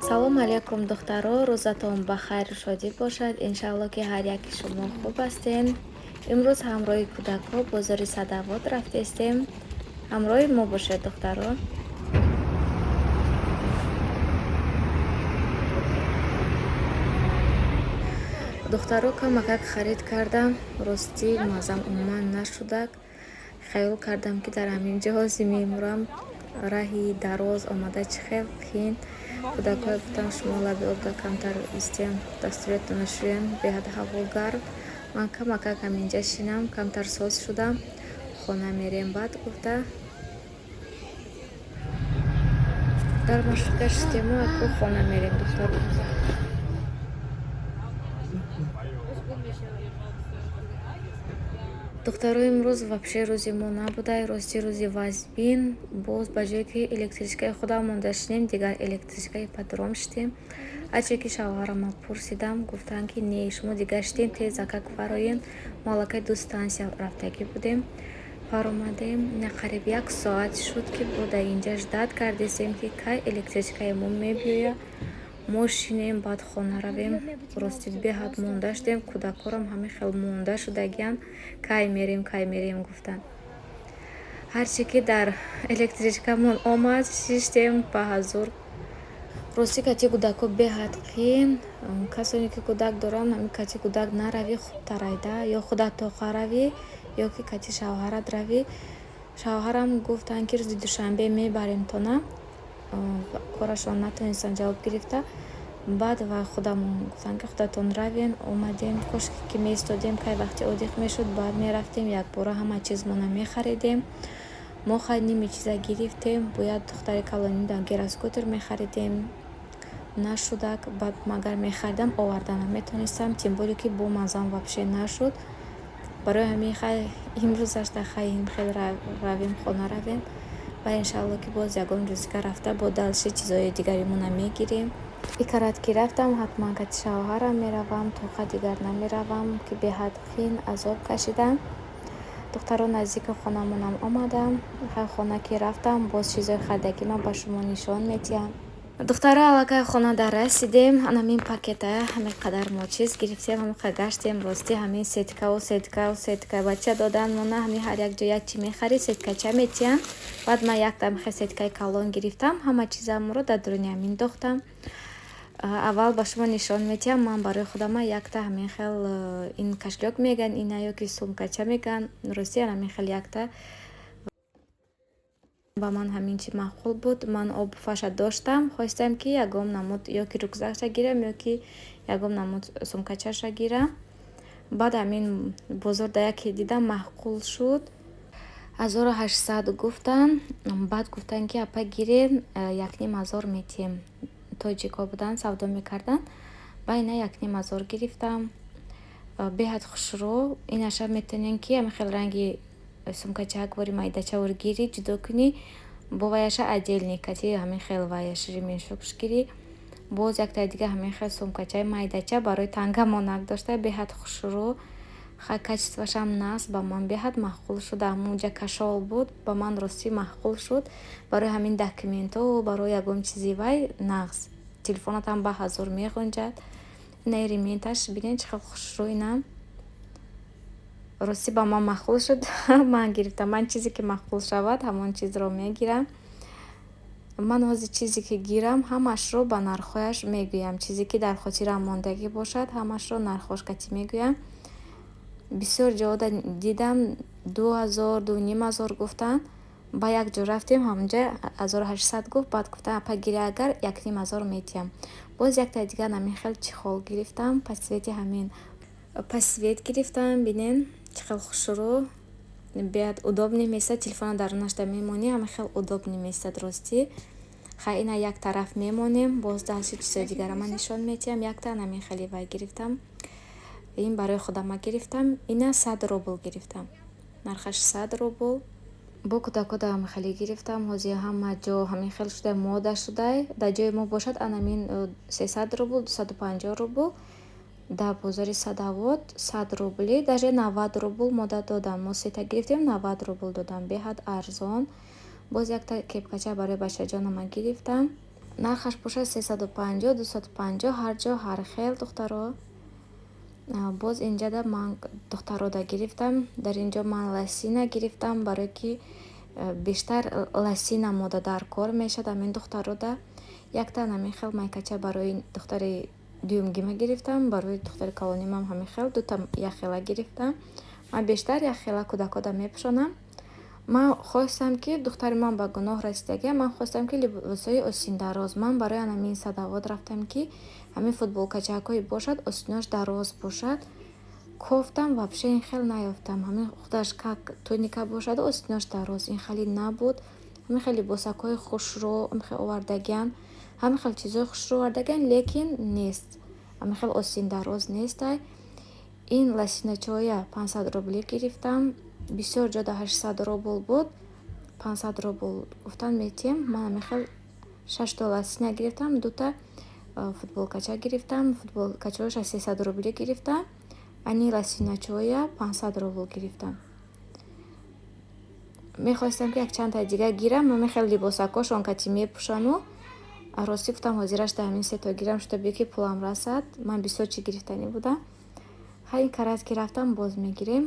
салом алейкум духтаро, рӯзатон ба хайру шодӣ бошад. Иншалло ки ҳар яки шумо хуб ҳастем. имрӯз ҳамроҳи кӯдакҳо бозори Садовод рафтестем. ҳамроҳи мо бошед духтаро. духтаро камакак харид кардам, рости мазам умуман нашудак. хаёл кардам ки дар ҳамин ҷо зимимурам, раҳи дароз омада чӣ хел қин. кӯдакҳои гуфтам шумо лаби обга камтар истем, дастуретон шӯем, беҳад ҳаво гарм. ман камакак ҳаминҷа шинам, камтар соз шудам. хона мерем баъд гуфта дар маршрутка шидему аку хона мерем духтар. духтаро имрӯз вобше рӯзи мо набудай, рости рӯзи вазбин. боз ба ҷое ки электричкаи худам монда шидем, дигар электричкаи патрон шидем. ҳарче ки шавҳарама пурсидам, гуфтанд ки не, шумо дигар шидем, тезакак фароен. мо аллакай ду стансия рафтагӣ будем. фаромадем, қариб 1 соат шуд ки бо дар инҷа ждат кардесем ки кай электричкаи мо мебиёя. мо шинем, баъд хона равем. рости беҳад монда шудем. кӯдакҳорам ҳамин хел монда шудагиян, кай мерем гуфтанд. ҳарче ки дар электричкамон омад, шиштем ба ҳазур. рости кати кӯдакҳо беҳад қин. касоне ки кӯдак доранд, ҳамин кати кӯдак наравӣ хубтар айда, ё худат тоқа равӣ, ё ки кати шавҳарат равӣ. шавҳарам гуфтанд ки рӯзи душанбе мебарем тона. корашон натонистам ҷавоб гирифта. баъд ва худамон гуфтанд ки худатон равен. омадем, кошки ки меистодем, кай вақти одиқ мешуд, баъд мерафтем, якбора ҳама чизмона мехаридем. мо хай ними чиза гирифтем, бояд духтари калонида гироскутер мехаридем, нашудак. баъд магар мехаридам, оварда наметонистам, тем боле ки бо мазам вобше нашуд. барои ҳамин хай имрӯз ашта хай хел равем, хона равем ва иншалло ки боз ягон рӯзика рафта бо далши чизои дигаримона мегирем. икарат ки рафтам, ҳатман кати шавҳарам меравам, тоқа дигар намеравам, ки беҳад қин азоб кашидам. духтаро наздики хонамонам омадам. хай хона ки рафтам, боз чизои хардагима ба шумо нишон медиҳам. духтара аллакай хона дар расидем. ҳамин пакета ҳамин қадар мо чиз гирифтем, ҳамин қадар гаштем. рости ҳамин сетка бача додан мона, ҳамин ҳар як ҷо як чӣ мехари сеткача метиҳам. баъд ман яктам хе сеткаи калон гирифтам, ҳама чизамро дар дуруни ҳамин дохтам. аввал ба шумо нишон метиҳам. ман барои худама якта ҳамин хел ин кашлёк меган, ина ёки сумкача меган. рости ҳамин хел якта ба ман ҳамин чи маъқул буд. ман обфаша доштам, хоистам ки ягон намуд ёки рюкзакша гирам, ёки ягон намуд сумкачаша гирам. баъд ҳамин бозор да яке дидам, маъқул шуд. 1800 гуфтан. баъд гуфтан ки апа гирем, 1500 метиҳем. тоҷико будан, савдо мекардан. ба ина 1500 гирифтам. беҳад хушро. инаша метонем ки ҳамин хел ранги сумкача акбори майдачавор гири ҷудо кунӣ, бо ваяша отдельный кати ҳамин хел ваяш ремешокш гирӣ. боз якта дига ҳамин хел сумкачаи майдача барои тангамонак дошта, беҳад хушро. хай качествашам нағз ба ман беҳад маъқул шуд. ҳамунҷа кашол буд, ба ман рости маъқул шуд. барои ҳамин документҳо, барои ягон чизи вай нағз. телефонатам ба ҳазур меғунҷад. инаи ременташ бинед чӣ хел хушро. инам рости ба ман маъқул шуд. ман гирифтам. ман чизе ки маъқул шавад, ҳамон чизро мегирам. ман ҳозир чизе ки гирам, ҳамашро ба нархҳояш мегӯям. чизе ки дар хотирам мондагӣ бошад, ҳамашро нархҳош кати мегӯям. бисёр ҷода дидам 2000, 2500 гуфтан. ба як ҷо рафтем, ҳамунҷа 1800 гуфт. баъд гуфтан апа гири агар 1500 метиҳам. боз якта дига ҳамин хел чихол гирифтам, пасвет гирифтам. бинен чӣ хел хушро, беҳад удобни месад. телефона дарунашда мемонӣ, ҳамин хел удобни месад рости. хай ина як тараф мемонем. боз далши чизои дигарама нишон метиҳам. якта ҳамин хели вай гирифтам. ин барои худама гирифтам. ина 100 рубл гирифтам, нархаш 100 рубл. бо кӯдакҳо да ҳамин хели гирифтам. ҳозир ҳама ҷо ҳамин хел шуда, мода шудай. дар ҷои мо бошад анамин 300 рубл, 250 рубл. дар бозори Садовод 100 рубли, даже 90 рубл мода додан. мо сета гирифтем, 90 рубл додан, беҳад арзон. боз якта кепкача барои бачаҷонама гирифтам. нархаш бошад 350 250 ҳар ҷо ҳар хел духтаро. боз инҷада ман духтарода гирифтам. Дар инҷо ман лосина гирифтам, барое ки бештар лосина мода дар кор мешад. Амин духтарода яктан ҳамин хел майкача барои духтари дуюмгима гирифтам, барои духтари калонимам ҳамин хел дута яхела гирифтам. ман бештар яхела кӯдакода мепӯшонам. ман хостам ки духтари ман ба гуноҳ расидагия, ман хостам ки либосҳои осиндароз. ман барои ҳамин садовот рафтам ки ҳамин футболкачакҳое бошад, осинош дароз бошад. кофтам вообще ин хел наёфтам. ҳамин худаш как туника бошад, осинош дароз. ин хели набуд. ҳамин хел либосакҳои хушро хел овардагиан, ҳамин хел чизҳои хушро овардагиан, лекин нест, ҳамин хел осиндароз нестай. ин лосиначоя 500 рубли гирифтам. бисёр ҷода 800 рубл буд, 500 рубл гуфтан метием. ман ҳамин хел 6 лосина гирифтам, дута футболкача гирифтам. футболкачаоша 300 рубли гирифтам. ани лосиначоя 500 рубл гирифтам. мехостам ки якчанда дигар гирам, ҳамин хел либосакошон кати мепӯшану. рости гуфтам ҳозира шуда ҳамин сето гирам, шуда бие ки пулам расад. ман бисёр чи гирифтани будам. ҳаин каратки рафтам боз мегирем.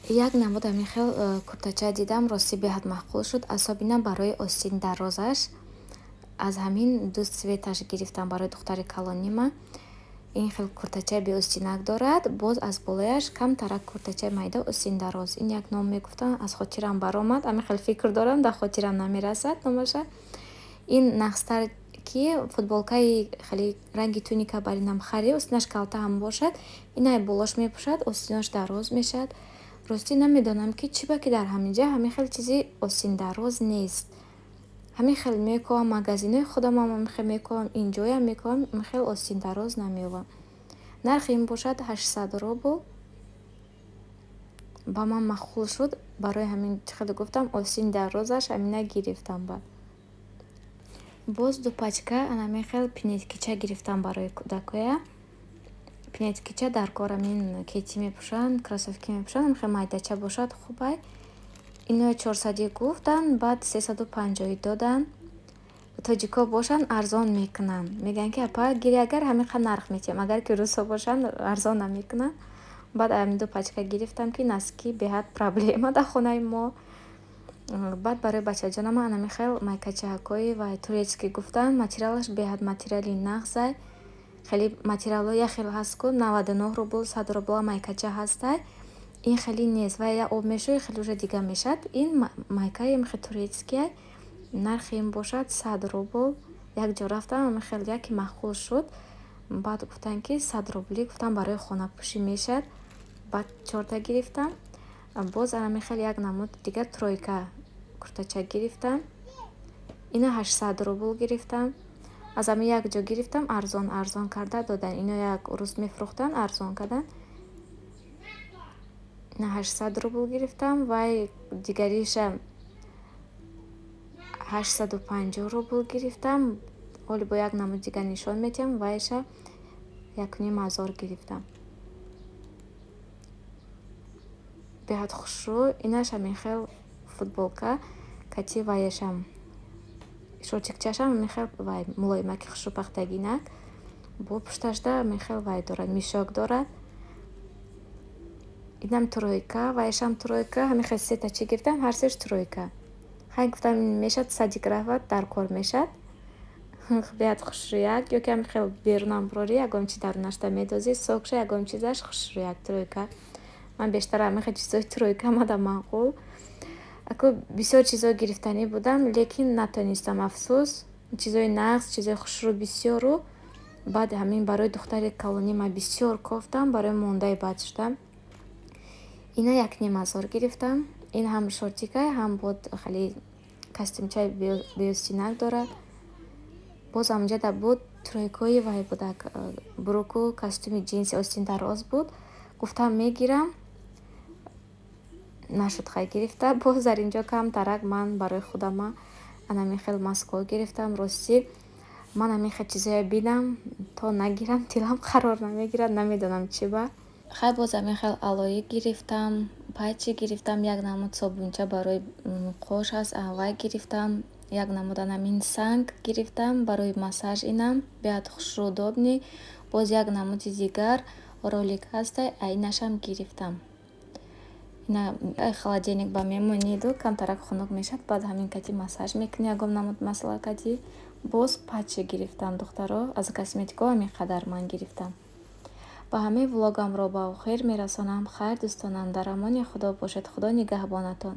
як намуд ҳамин хел куртача дидам, рости беҳад маъқул шуд, асобина барои осин дарозаш. аз ҳамин ду светаш гирифтам барои духтари калонима. ин хел куртачаи беостинак дорад, боз аз болояш камтарак куртачаи майда осиндароз. ин як ном мегуфтам, аз хотирам баромад. ҳамин хел фикр дорам, дар хотирам намерасад номаша. ин нақстар ки футболкаи хеле ранги туника баринам хари, осинаш калта ҳам бошад. инай болош мепӯшад, осинош дароз мешад. рости намедонам ки чӣ ба ки дар ҳамин ҷа ҳамин хел чизи осиндароз нест. ҳамин хел мекувам, магазинои худамам ҳамин хел мекувам, инҷоям мекувам, ҳамин хел осиндароз намеёбам. нархи ин бошад 800 рубл. ба ман маъқул шуд, барои ҳамин хеле гуфтам осиндарозаш ҳамина гирифтам. ба боз ду пачка ҳамин хел пинеткича гирифтам барои кӯдакоя. пинеткича дар кор ҳамин кети мепӯшанд, кроссовки мепӯшанд, ҳамин хел майдача бошад хубай. ино 400 гуфтан, баъд 350 додан. тоҷико бошанд арзон мекунанд, мегӯянд ки апа гири агар ҳамин қадр нарх метиҳем, агар ки русо бошанд арзон намекунанд. баъд ҳамин ду пачка гирифтам ки наски беҳад проблема дар хонаи мо. баъд барои бачаҷонама ҳамин хел майкачаҳакҳои ва турецкӣ гуфтанд, материалаш беҳад материали нағзай. хеле материалҳо як хел ҳаст ку 99 рубл 100 рубл майкача ҳастай. ин хеле нест, ва я об мешӯи хеле уже дига мешад. ин майкаи хеле турецкиай, нархи ин бошад 100 рубл. як ҷо рафтам, ҳамин хел яки маъқул шуд. баъд гуфтанд ки 100 рубли, гуфтам барои хонапӯшӣ мешад. баъд 4 гирифтам. боз ҳамин хел як намуд дигар тройка куртача гирифтам. ина 800 рубл гирифтам. аз ҳамин як ҷо гирифтам, арзон карда додан. ино як рӯз мефурӯхтанд, арзон кардан. ина 800 рубл гирифтам. вай дигариша 850 рубл гирифтам. ҳоли бо як намуд дигар нишон метиҳам, вайша 1500 гирифтам. беҳад хушрӯ. инаш ҳамин хел футболка кати вайашам шортикчашам ҳамин хел вай мулоимаки хушрӯпахтагинак бо пушташда ҳамин хел вай дорад, мишок дорад. инам тройка, вайшам тройка, ҳамин хел сета чӣ гирифтам, ҳар сеш тройка. ҳай гуфтам мешад садик рафат дар кор мешад. беҳад хушрӯяк, ё ки ҳамин хел берунам брори ягон чи дарунашда медозӣ, сокша ягон чизаш хушрӯяк тройка. ман бештар ҳамин хел чизои тройка мада маъқул. аку бисёр чизо гирифтанӣ будам, лекин натонистам, афсӯс. чизои нағз, чизои хушрӯ бисёру. баъд ҳамин барои духтари калонима бисёр кофтам, барои мондаи баъд шудам. ина 1500 гирифтам. ин ҳам шортикай, ҳам буд хеле костюмчаи беостинак дорад. боз ҳамҷада буд тройкои вай будак, буруку костюми ҷинси остиндароз буд. гуфтам мегирам, нашуд хай гирифта. боз дар инҷо камтарак ман барои худама ҳамин хел маскҳо гирифтам. рости ман ҳамин хел чизоя бинам, то нагирам дилам қарор намегирад, намедонам чӣ ба. хай боз ҳамин хел алои гирифтам, патчи гирифтам, як намуд собунча барои қош аст вай гирифтам, як намудан ҳамин санг гирифтам барои массаж. Инам беҳад хушрӯдобни. Боз як намуди дигар ролик ҳаста, инашам гирифтам. Ина холодильник ба мемониду камтарак хунук мешавад, баъд ҳамин кати массаж мекунӣ. Ягон намуд масъала кати боз патчи гирифтам духтаро, аз косметикаҳо ҳамин қадар ман гирифтам. ба ҳамаи влогамро ба охир мерасонам. Хайр дӯстонам, дар амони худо бошед. Худо нигаҳбонатон.